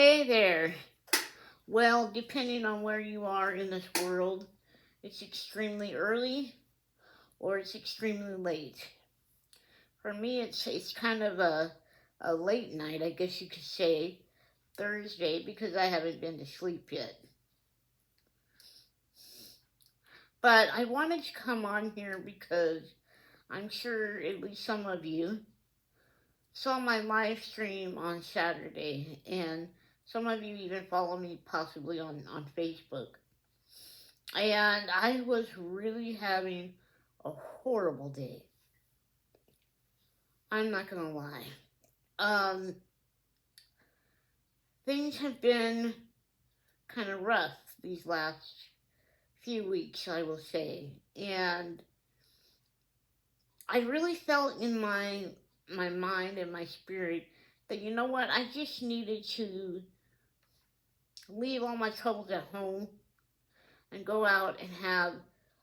Hey there. Well, depending on where you are in this world, it's extremely early or it's extremely late. For me, it's kind of a late night, I guess you could say, Thursday, because I haven't been to sleep yet. But I wanted to come on here because I'm sure at least some of you saw my live stream on Saturday, and some of you even follow me possibly on Facebook. And I was really having a horrible day. I'm not gonna lie. Um, Things have been kind of rough these last few weeks, I will say, and I really felt in my mind and my spirit that you know what, I just needed to leave all my troubles at home and go out and have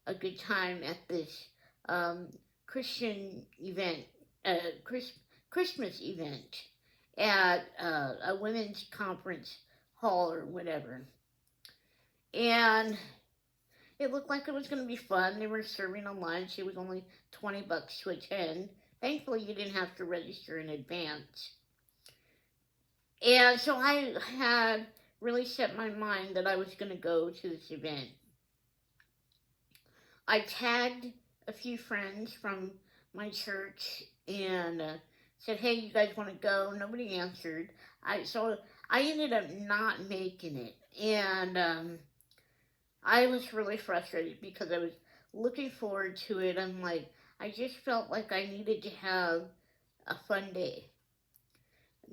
a good time at this um, Christian event, uh, Chris, Christmas event at a women's conference hall or whatever. And it looked like it was going to be fun. They were serving a lunch. It was only $20 to attend. Thankfully, you didn't have to register in advance. And so I had really set my mind that I was going to go to this event. I tagged a few friends from my church and said, "Hey, you guys want to go?" Nobody answered. So I ended up not making it, and I was really frustrated because I was looking forward to it. I'm like, I just felt like I needed to have a fun day.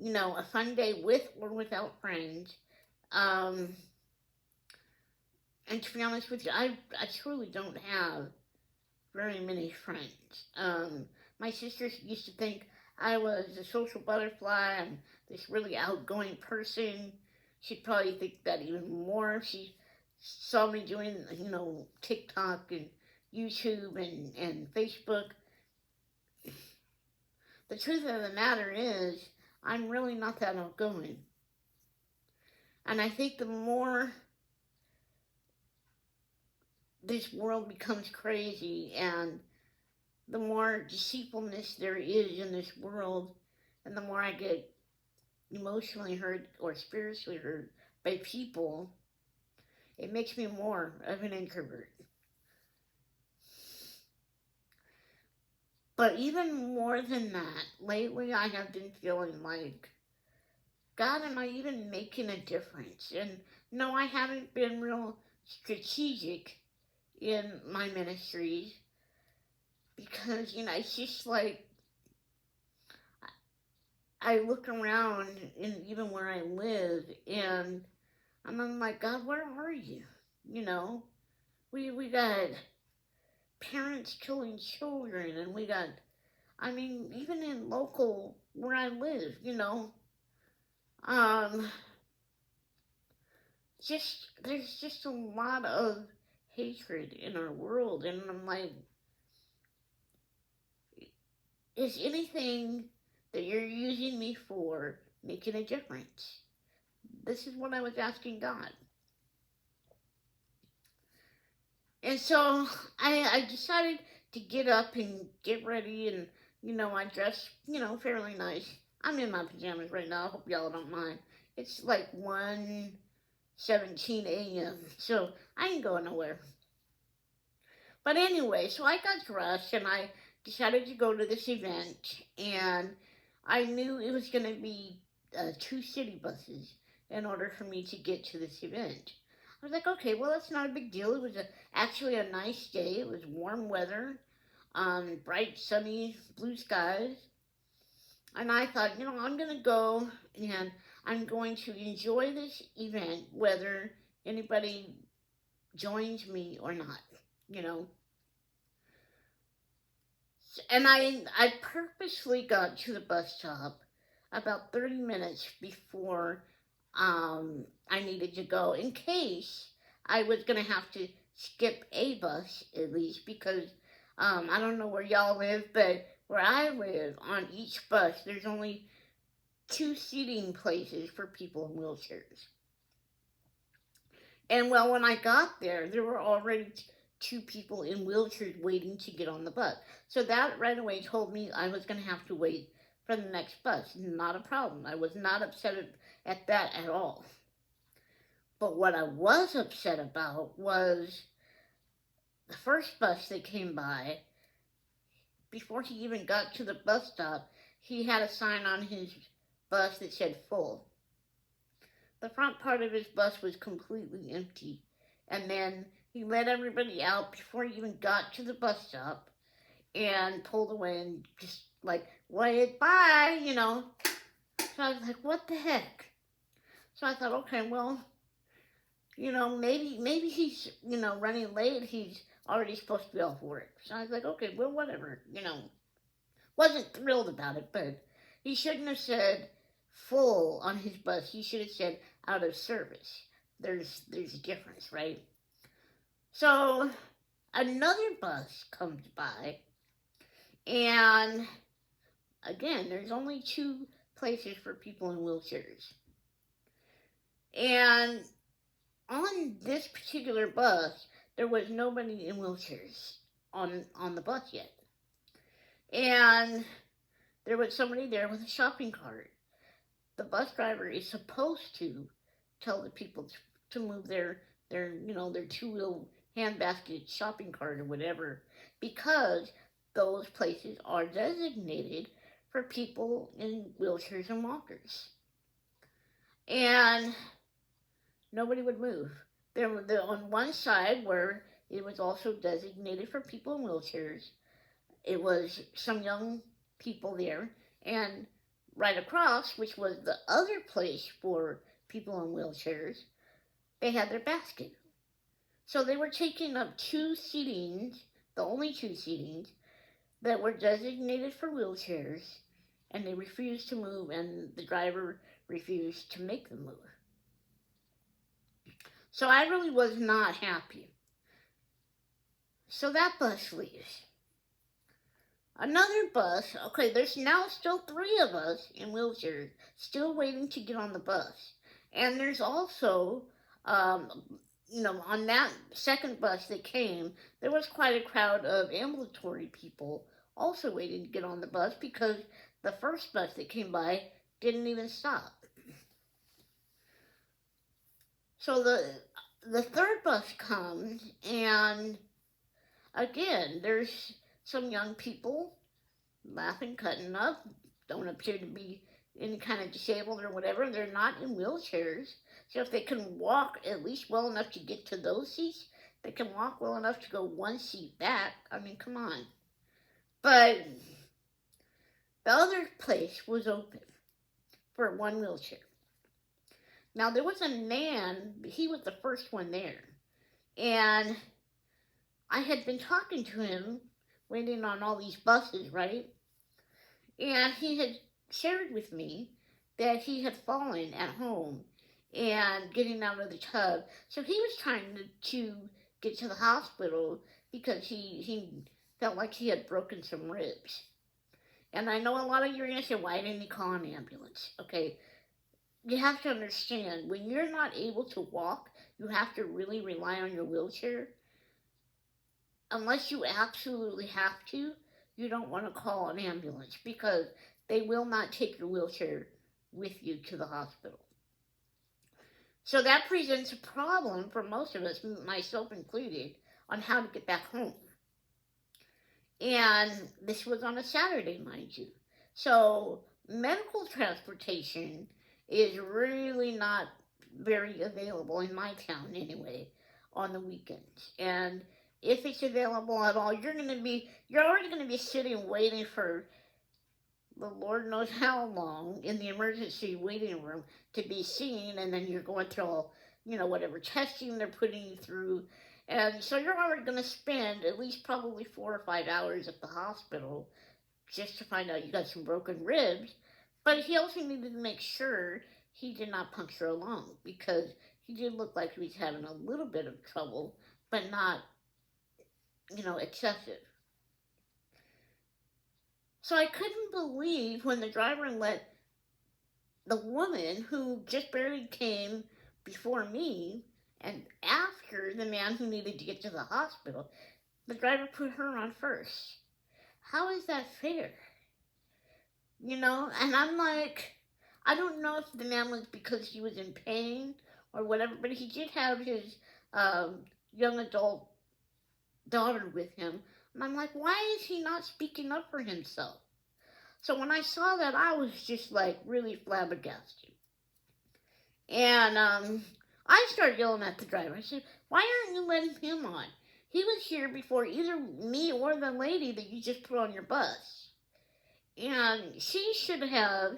A fun day with or without friends. Um, and to be honest with you, I truly don't have very many friends. My sisters used to think I was a social butterfly. I'm this really outgoing person. She'd probably think that even more if she saw me doing, TikTok and YouTube and Facebook. The truth of the matter is, I'm really not that outgoing. And I think the more this world becomes crazy and the more deceitfulness there is in this world, and the more I get emotionally hurt or spiritually hurt by people, it makes me more of an introvert. But even more than that, lately I have been feeling like, God, am I even making a difference? And no, I haven't been real strategic in my ministries because, it's just like I look around and even where I live and I'm like, God, where are you? You know, we got parents killing children and we got, even in local where I live, um, there's just a lot of hatred in our world. And I'm like, is anything that you're using me for making a difference? This is what I was asking God. And so I decided to get up and get ready and, I dress, fairly nice. I'm in my pajamas right now. I hope y'all don't mind. It's like 1:17 a.m. So I ain't going nowhere. But anyway, so I got dressed and I decided to go to this event, and I knew it was going to be 2 city buses in order for me to get to this event. I was like, okay, well, that's not a big deal. It was actually a nice day. It was warm weather, bright, sunny, blue skies. And I thought, I'm going to go and I'm going to enjoy this event, whether anybody joins me or not, you know. And I purposely got to the bus stop about 30 minutes before I needed to go in case I was going to have to skip a bus at least because I don't know where y'all live, but where I live on each bus there's only two seating places for people in wheelchairs. And well, when I got there, there were already two people in wheelchairs waiting to get on the bus. So that right away told me I was going to have to wait for the next bus. Not a problem. I was not upset at that at all. But what I was upset about was the first bus that came by, before he even got to the bus stop, he had a sign on his bus that said full. The front part of his bus was completely empty. And then he let everybody out before he even got to the bus stop and pulled away and just like, wait, bye, you know. So I was like, what the heck? So I thought, okay, well, you know, maybe he's, you know, running late. He's already supposed to be off work. So I was like, okay, well, whatever, you know. Wasn't thrilled about it, but he shouldn't have said full on his bus. He should have said out of service. There's a difference, right? So another bus comes by, and again, there's only two places for people in wheelchairs. And on this particular bus, there was nobody in wheelchairs on the bus yet. And there was somebody there with a shopping cart. The bus driver is supposed to tell the people to move their their two-wheel handbasket shopping cart or whatever, because those places are designated for people in wheelchairs and walkers. And nobody would move. There were on one side where it was also designated for people in wheelchairs. It was some young people there, and right across, which was the other place for people in wheelchairs, they had their basket. So they were taking up two seatings, the only two seatings, that were designated for wheelchairs, and they refused to move, and the driver refused to make them move. So I really was not happy. So that bus leaves. Another bus, okay, there's now still three of us in wheelchairs still waiting to get on the bus. And there's also, on that second bus that came, there was quite a crowd of ambulatory people also waiting to get on the bus because the first bus that came by didn't even stop. So the third bus comes, and again, there's some young people laughing, cutting up, don't appear to be any kind of disabled or whatever. They're not in wheelchairs. So if they can walk at least well enough to get to those seats, they can walk well enough to go one seat back. I mean, come on. But the other place was open for one wheelchair. Now, there was a man, he was the first one there. And I had been talking to him, waiting on all these buses, right? And he had shared with me that he had fallen at home and getting out of the tub. So he was trying to get to the hospital because he felt like he had broken some ribs. And I know a lot of you are going to say, why didn't he call an ambulance? Okay, you have to understand, when you're not able to walk, you have to really rely on your wheelchair. Unless you absolutely have to, you don't want to call an ambulance because they will not take your wheelchair with you to the hospital. So that presents a problem for most of us, myself included, on how to get back home. And this was on a Saturday, mind you. So medical transportation is really not very available in my town anyway on the weekends. And if it's available at all, you're already going to be sitting waiting for the Lord knows how long in the emergency waiting room to be seen, and then you're going through all, whatever testing they're putting you through. And so you're already going to spend at least probably 4 or 5 hours at the hospital just to find out you got some broken ribs. But he also needed to make sure he did not puncture a lung, because he did look like he was having a little bit of trouble, but not, excessive. So I couldn't believe when the driver let the woman who just barely came before me and after the man who needed to get to the hospital, the driver put her on first. How is that fair? And I'm like, I don't know if the man was because he was in pain or whatever, but he did have his um, young adult daughter with him. And I'm like, why is he not speaking up for himself? So when I saw that, I was just like really flabbergasted. And I started yelling at the driver. I said, why aren't you letting him on? He was here before either me or the lady that you just put on your bus. And she should have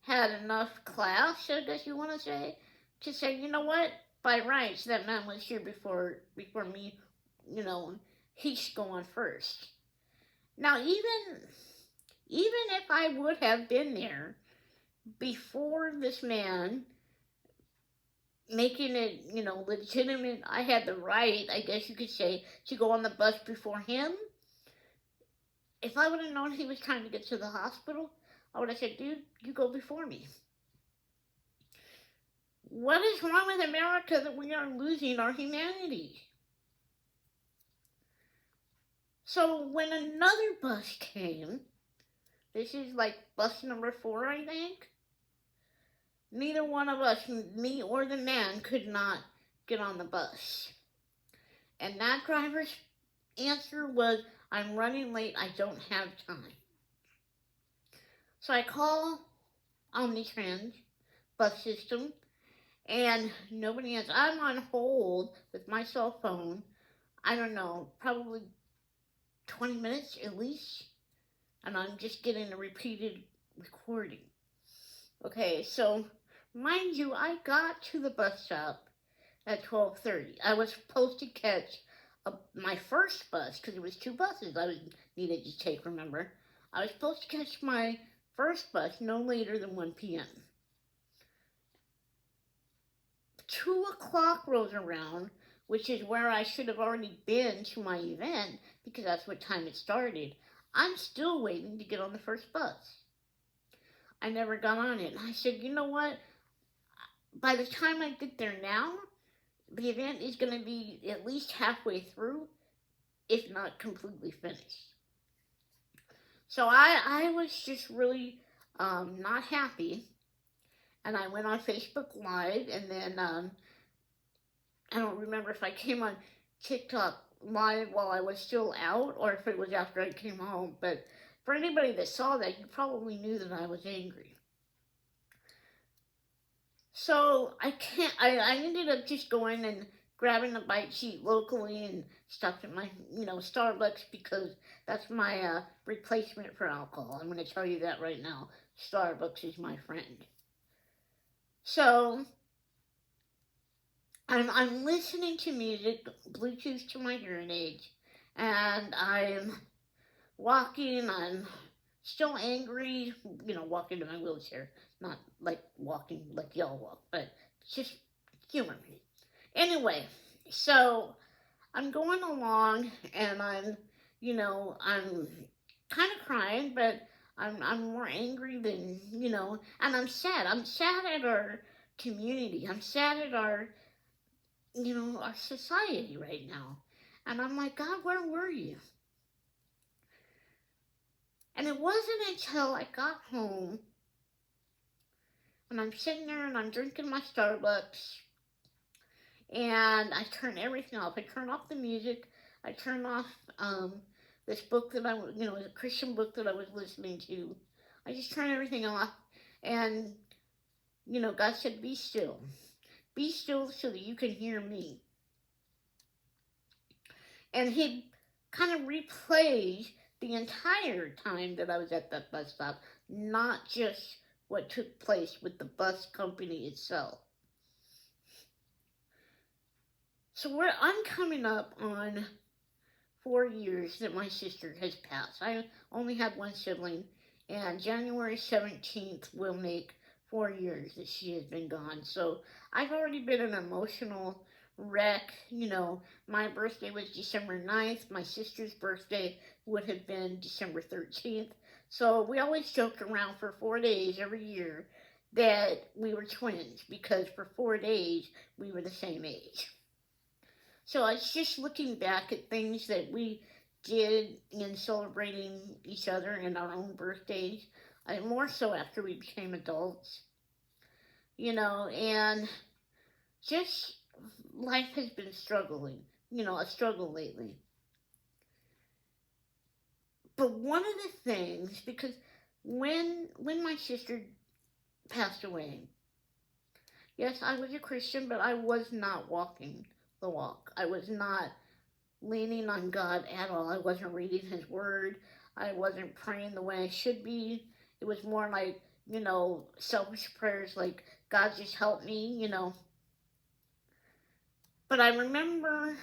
had enough class, I guess you want to say, you know what? By rights, that man was here before me. You know, he should go on first. Now, even if I would have been there before this man making it, legitimate, I had the right, I guess you could say, to go on the bus before him. If I would have known he was trying to get to the hospital, I would have said, dude, you go before me. What is wrong with America that we are losing our humanity? So when another bus came, this is like bus number 4, I think, neither one of us, me or the man, could not get on the bus. And that driver's answer was, I'm running late, I don't have time. So I call Omnitrans bus system, and nobody answers. I'm on hold with my cell phone, I don't know, probably 20 minutes at least, and I'm just getting a repeated recording. Okay, so mind you, I got to the bus stop at 12:30. I was supposed to catch my first bus, because it was 2 buses I needed to take, remember? I was supposed to catch my first bus no later than 1 p.m. 2 o'clock rolls around, which is where I should have already been to my event, because that's what time it started. I'm still waiting to get on the first bus. I never got on it. And I said, you know what? By the time I get there now, the event is going to be at least halfway through, if not completely finished. So I was just really not happy. And I went on Facebook Live, and then I don't remember if I came on TikTok Live while I was still out or if it was after I came home. But for anybody that saw that, you probably knew that I was angry. So I ended up just going and grabbing a bite to eat locally and stuff in my, Starbucks, because that's my replacement for alcohol. I'm going to tell you that right now. Starbucks is my friend. So I'm listening to music, Bluetooth to my hearing aids, and I'm walking. I'm still angry, walking in my wheelchair. Not like walking like y'all walk, but just humor me. Anyway, so I'm going along, and I'm kind of crying, but I'm more angry than, and I'm sad. I'm sad at our community. I'm sad at our society right now. And I'm like, God, where were you? And it wasn't until I got home and I'm sitting there and I'm drinking my Starbucks and I turn everything off. I turn off the music. I turn off this book that a Christian book that I was listening to. I just turn everything off. And, God said, be still. Be still so that you can hear me. And he kind of replays the entire time that I was at that bus stop, not just what took place with the bus company itself. So I'm coming up on 4 years that my sister has passed. I only had one sibling, and January 17th will make 4 years that she has been gone. So I've already been an emotional wreck. My birthday was December 9th. My sister's birthday would have been December 13th. So we always joked around for 4 days every year that we were twins because for 4 days we were the same age. So it's just looking back at things that we did in celebrating each other and our own birthdays, more so after we became adults, and just life has been a struggle lately. But one of the things, because when my sister passed away, yes, I was a Christian, but I was not walking the walk. I was not leaning on God at all. I wasn't reading His Word. I wasn't praying the way I should be. It was more like, selfish prayers like, God, just help me. But I remember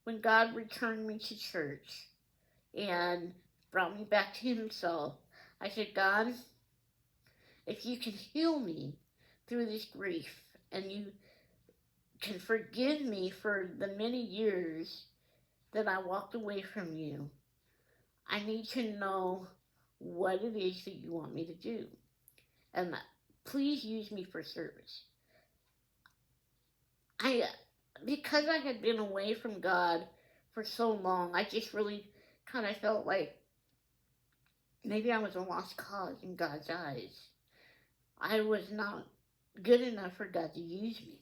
when God returned me to church and brought me back to Himself, I said, God, if you can heal me through this grief and you can forgive me for the many years that I walked away from you, I need to know what it is that you want me to do. And please use me for service. Because I had been away from God for so long, I just really kind of felt like maybe I was a lost cause in God's eyes. I was not good enough for God to use me.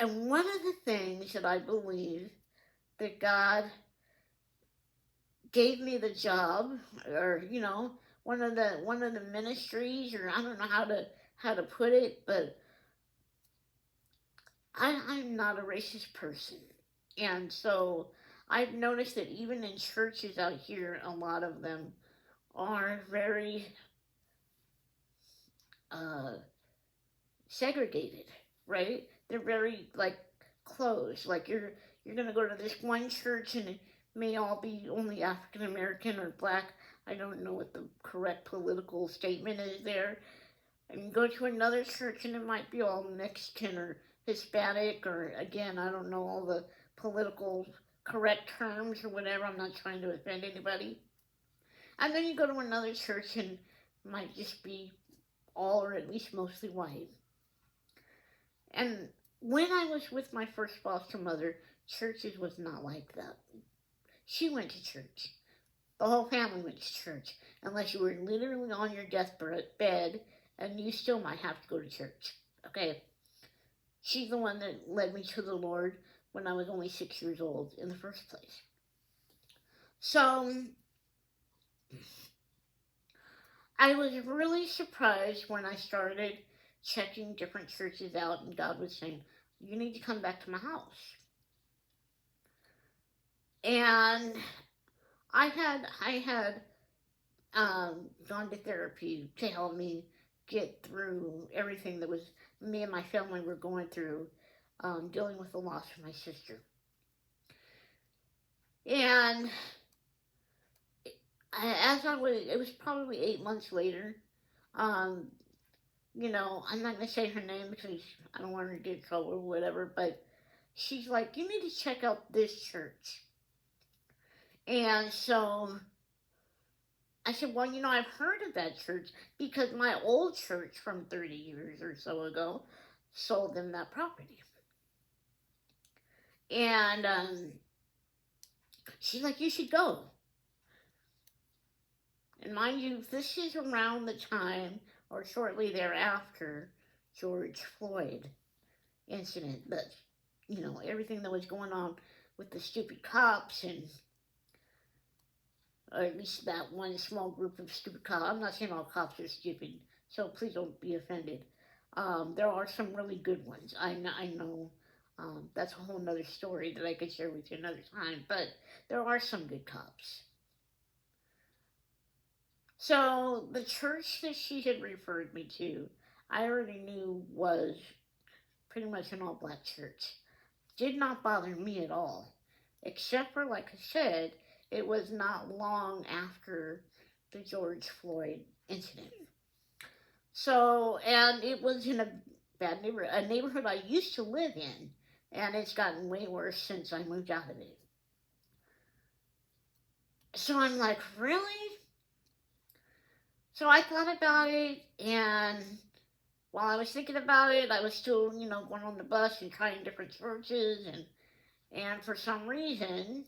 And one of the things that I believe that God gave me the job, or one of the ministries, or I don't know how to put it, but I'm not a racist person, and so I've noticed that even in churches out here, a lot of them are very segregated, right? They're very closed. Like you're gonna go to this one church and it may all be only African American or black. I don't know what the correct political statement is there. And you go to another church and it might be all Mexican or Hispanic, or again, I don't know all the political correct terms or whatever. I'm not trying to offend anybody. And then you go to another church and it might just be all or at least mostly white. And when I was with my first foster mother, churches was not like that. She went to church. The whole family went to church, unless you were literally on your deathbed, and you still might have to go to church. Okay? She's the one that led me to the Lord when I was only 6 years old in the first place. So, I was really surprised when I started checking different churches out, and God was saying, you need to come back to my house. And I had gone to therapy to help me get through everything that was me and my family were going through, dealing with the loss of my sister. And it was probably 8 months later. I'm not gonna say her name because I don't want her to get in trouble or whatever, but she's like, you need to check out this church. And so I said, well, I've heard of that church because my old church from 30 years or so ago sold them that property. And she's like, you should go. And mind you, this is around the time or shortly thereafter George Floyd incident, that everything that was going on with the stupid cops, and or at least that one small group of stupid cops. I'm not saying all cops are stupid, so please don't be offended. There are some really good ones. I know that's a whole nother story that I could share with you another time, but there are some good cops. So the church that she had referred me to, I already knew was pretty much an all-black church. Did not bother me at all, except for, like I said, it was not long after the George Floyd incident. So, and it was in a bad neighborhood, a neighborhood I used to live in, and it's gotten way worse since I moved out of it. So I'm like, really? So I thought about it, and while I was thinking about it, I was still, going on the bus and trying different churches, and for some reason,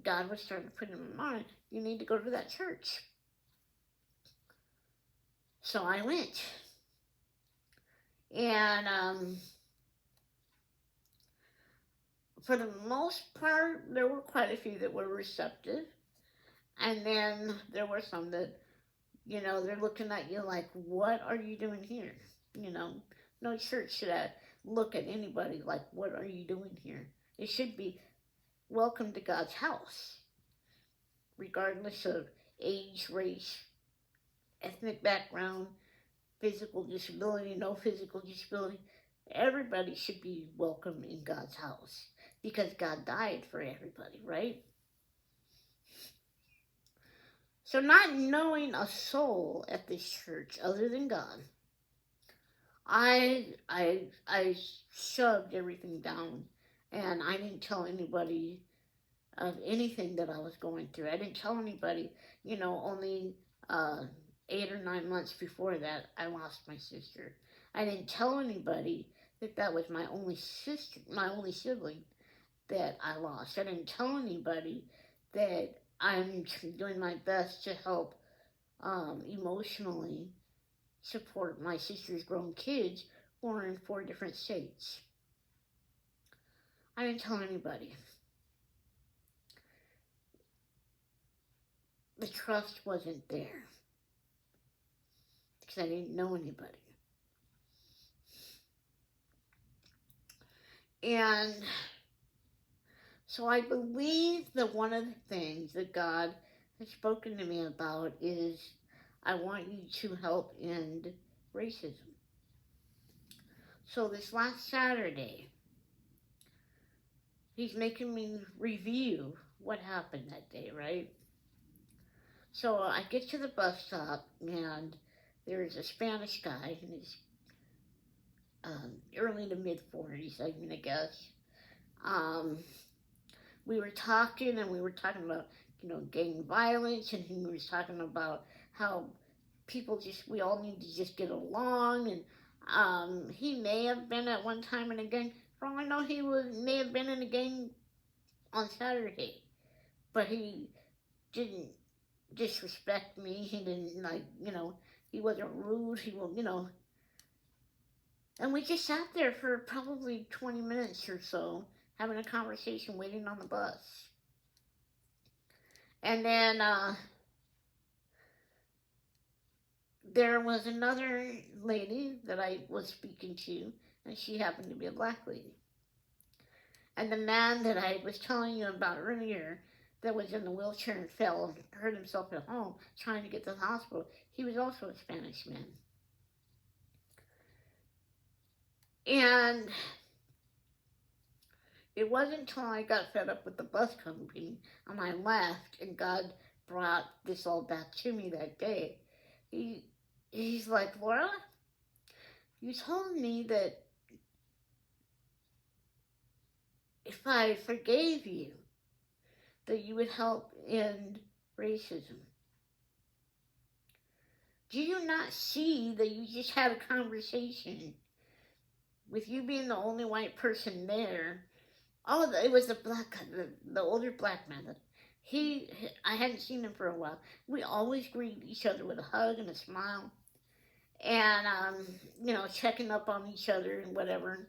God was starting to put in my mind, you need to go to that church. So I went, and for the most part, there were quite a few that were receptive, and then there were some that, they're looking at you like, what are you doing here? You know, no church should look at anybody like, what are you doing here? It should be, welcome to God's house, regardless of age, race, ethnic background, physical disability, no physical disability. Everybody should be welcome in God's house because God died for everybody, right? So, not knowing a soul at this church other than God, I shoved everything down, and I didn't tell anybody of anything that I was going through. I didn't tell anybody. Only 8 or 9 months before that, I lost my sister. I didn't tell anybody that was my only sister, my only sibling that I lost. I didn't tell anybody that I'm doing my best to help emotionally support my sister's grown kids who are in 4 different states. I didn't tell anybody. The trust wasn't there because I didn't know anybody. And so I believe that one of the things that God has spoken to me about is, I want you to help end racism. So this last Saturday, he's making me review what happened that day, right? So I get to the bus stop, and there's a Spanish guy in his early to mid 40s, I guess. We were talking, and we were talking about, gang violence, and he was talking about how we all need to just get along, and he may have been at one time in a gang. For all I know, may have been in a gang on Saturday, but he didn't disrespect me. He didn't, he wasn't rude. And we just sat there for probably 20 minutes or so, having a conversation, waiting on the bus. And then there was another lady that I was speaking to, and she happened to be a black lady. And the man that I was telling you about earlier, that was in the wheelchair and fell and hurt himself at home trying to get to the hospital, he was also a Spanish man. And it wasn't until I got fed up with the bus company and I left, and God brought this all back to me that day. He's like, Laura, you told me that if I forgave you, that you would help end racism. Do you not see that you just had a conversation with you being the only white person there? Oh, it was the older black man. I hadn't seen him for a while. We always greet each other with a hug and a smile, and checking up on each other and whatever.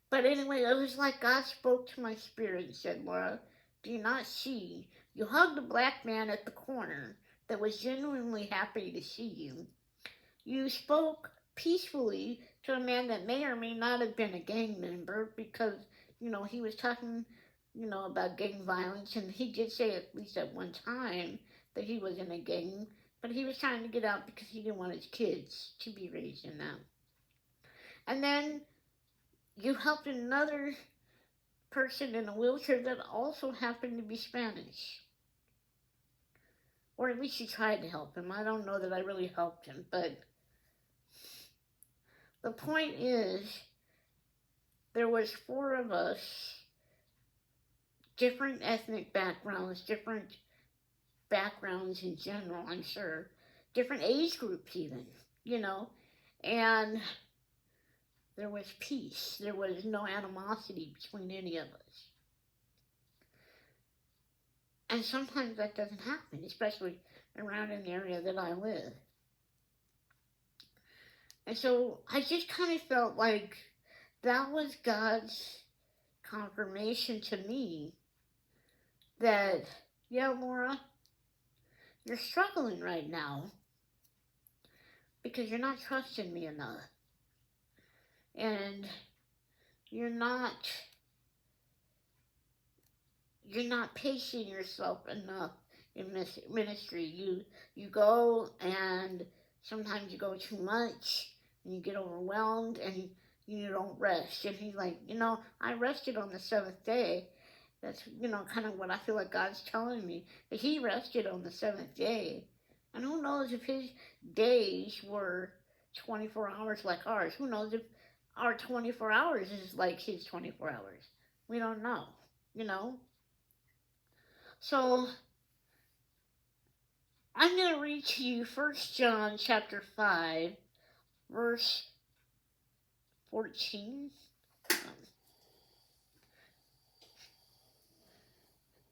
But anyway, it was like God spoke to my spirit and said, Laura, do you not see? You hugged a black man at the corner that was genuinely happy to see you. You spoke peacefully to a man that may or may not have been a gang member because, he was talking, about gang violence, and he did say at least at one time that he was in a gang, but he was trying to get out because he didn't want his kids to be raised in that. And then you helped another person in a wheelchair that also happened to be Spanish. Or at least you tried to help him. I don't know that I really helped him, but the point is, there was 4 of us, different ethnic backgrounds, different backgrounds in general, I'm sure. Different age groups, even, you know. And there was peace. There was no animosity between any of us. And sometimes that doesn't happen, especially around an area that I live. And so I just kind of felt like that was God's confirmation to me that, yeah, Laura, you're struggling right now because you're not trusting me enough. And you're not pacing yourself enough in ministry. You go, and sometimes you go too much and you get overwhelmed and you don't rest. And he's like, I rested on the seventh day. That's, kind of what I feel like God's telling me, that he rested on the seventh day. And who knows if his days were 24 hours like ours. Who knows if our 24 hours is like his 24 hours. We don't know, So I'm going to read to you 1 John chapter 5, verse 14.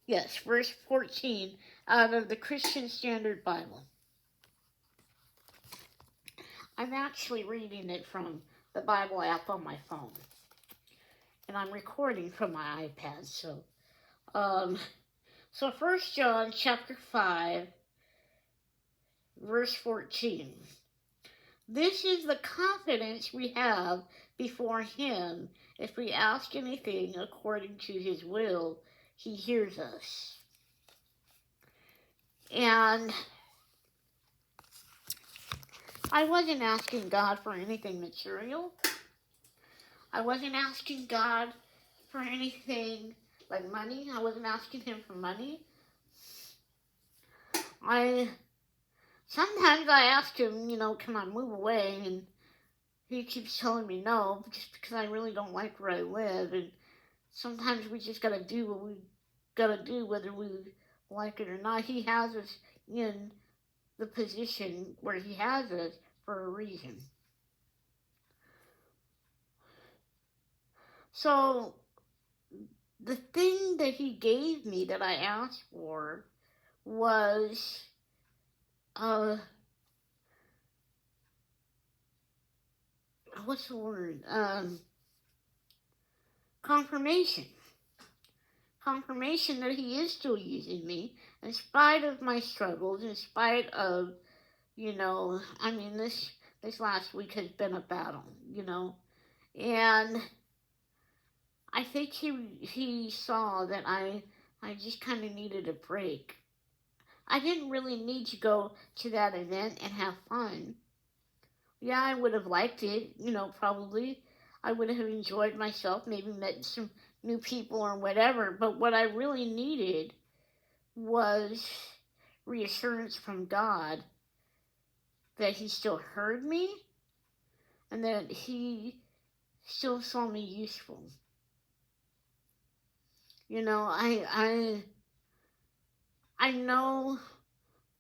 Yes, verse 14 out of the Christian Standard Bible. I'm actually reading it from the Bible app on my phone. And I'm recording from my iPad. So 1 John chapter 5, verse 14. This is the confidence we have before him. If we ask anything according to his will, he hears us. And I wasn't asking God for anything material. I wasn't asking God for anything like money. I wasn't asking him for money. Sometimes I asked him, can I move away? And he keeps telling me no, just because I really don't like where I live. And sometimes we just gotta do what we gotta do, whether we like it or not. He has us in the position where he has us for a reason. So the thing that he gave me that I asked for was what's the word? Confirmation. Confirmation that he is still using me in spite of my struggles, in spite of, this last week has been a battle, and I think he saw that I just kind of needed a break. I didn't really need to go to that event and have fun. Yeah, I would have liked it, probably. I would have enjoyed myself, maybe met some new people or whatever. But what I really needed was reassurance from God that he still heard me and that he still saw me useful. I know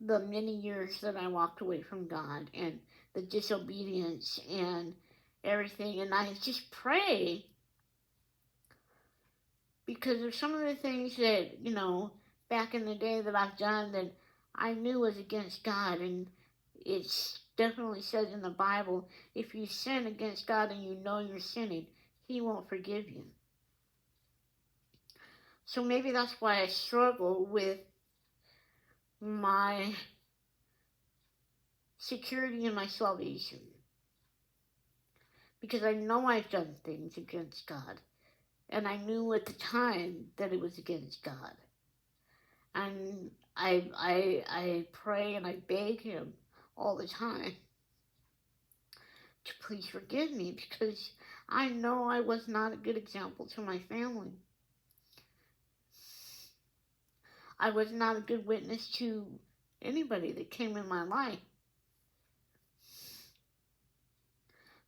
the many years that I walked away from God and the disobedience and everything, and I just pray because of some of the things that, back in the day that I've done that I knew was against God. And it definitely says in the Bible, if you sin against God and you know you're sinning, he won't forgive you. So maybe that's why I struggle with my security in my salvation. Because I know I've done things against God. And I knew at the time that it was against God. And I pray and I beg him all the time to please forgive me, because I know I was not a good example to my family. I was not a good witness to anybody that came in my life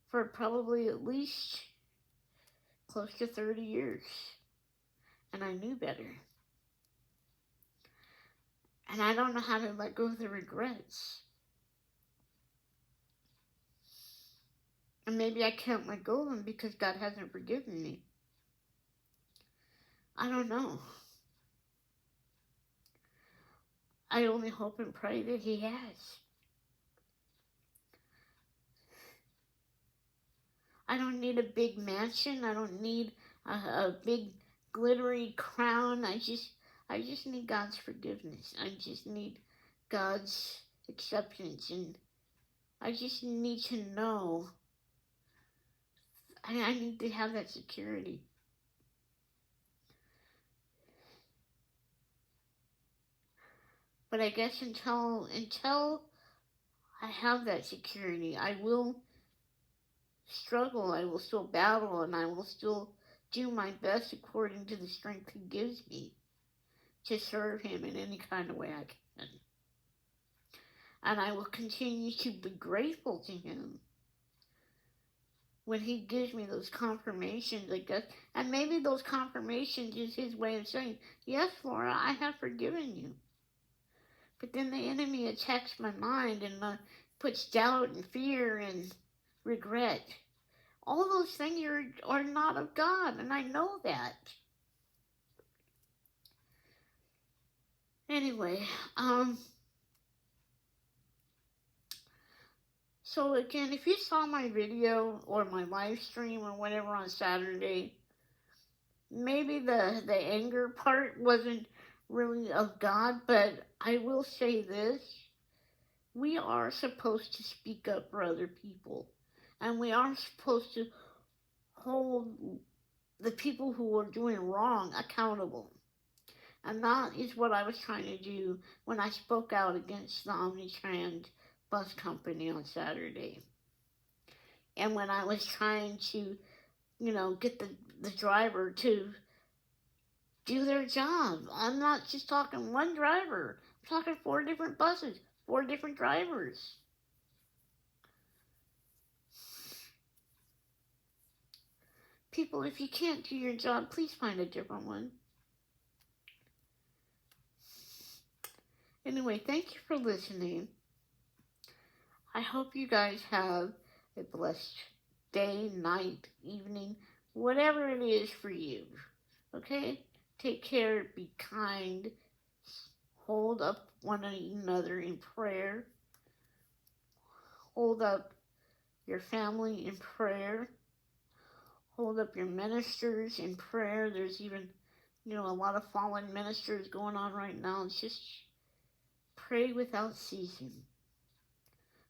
for probably at least close to 30 years. And I knew better. And I don't know how to let go of the regrets. And maybe I can't let go of them because God hasn't forgiven me. I don't know. I only hope and pray that He has. I don't need a big mansion. I don't need a big glittery crown. I just need God's forgiveness. I just need God's acceptance, and I just need to know. I need to have that security. But I guess until I have that security, I will struggle. I will still battle, and I will still do my best according to the strength He gives me to serve Him in any kind of way I can. And I will continue to be grateful to Him when He gives me those confirmations, I guess. And maybe those confirmations is His way of saying, yes, Laura, I have forgiven you. But then the enemy attacks my mind and puts doubt and fear and regret. All those things are not of God, and I know that. Anyway, so again, if you saw my video or my live stream or whatever on Saturday, maybe the anger part wasn't really of God, but I will say this. We are supposed to speak up for other people, and we are supposed to hold the people who are doing wrong accountable. And that is what I was trying to do when I spoke out against the Omnitrans bus company on Saturday. And when I was trying to, get the driver to do their job. I'm not just talking one driver. I'm talking 4 different buses, 4 different drivers. People, if you can't do your job, please find a different one. Anyway, thank you for listening. I hope you guys have a blessed day, night, evening, whatever it is for you. Okay? Take care, be kind, hold up one another in prayer, hold up your family in prayer, hold up your ministers in prayer. There's even, a lot of fallen ministers going on right now. It's just pray without ceasing.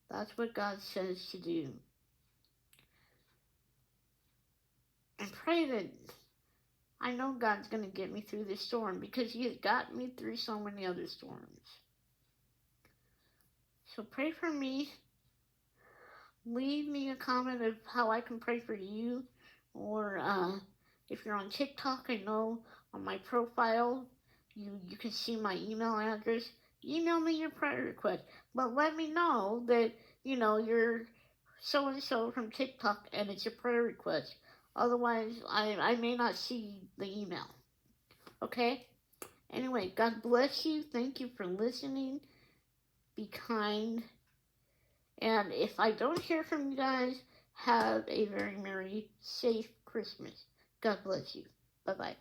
That's what God says to do. And pray that I know God's going to get me through this storm because He has gotten me through so many other storms. So pray for me. Leave me a comment of how I can pray for you. Or if you're on TikTok, I know on my profile, you can see my email address. Email me your prayer request. But let me know that, you're so-and-so from TikTok and it's a prayer request. Otherwise, I may not see the email. Okay? Anyway, God bless you. Thank you for listening. Be kind. And if I don't hear from you guys, have a very merry, safe Christmas. God bless you. Bye-bye.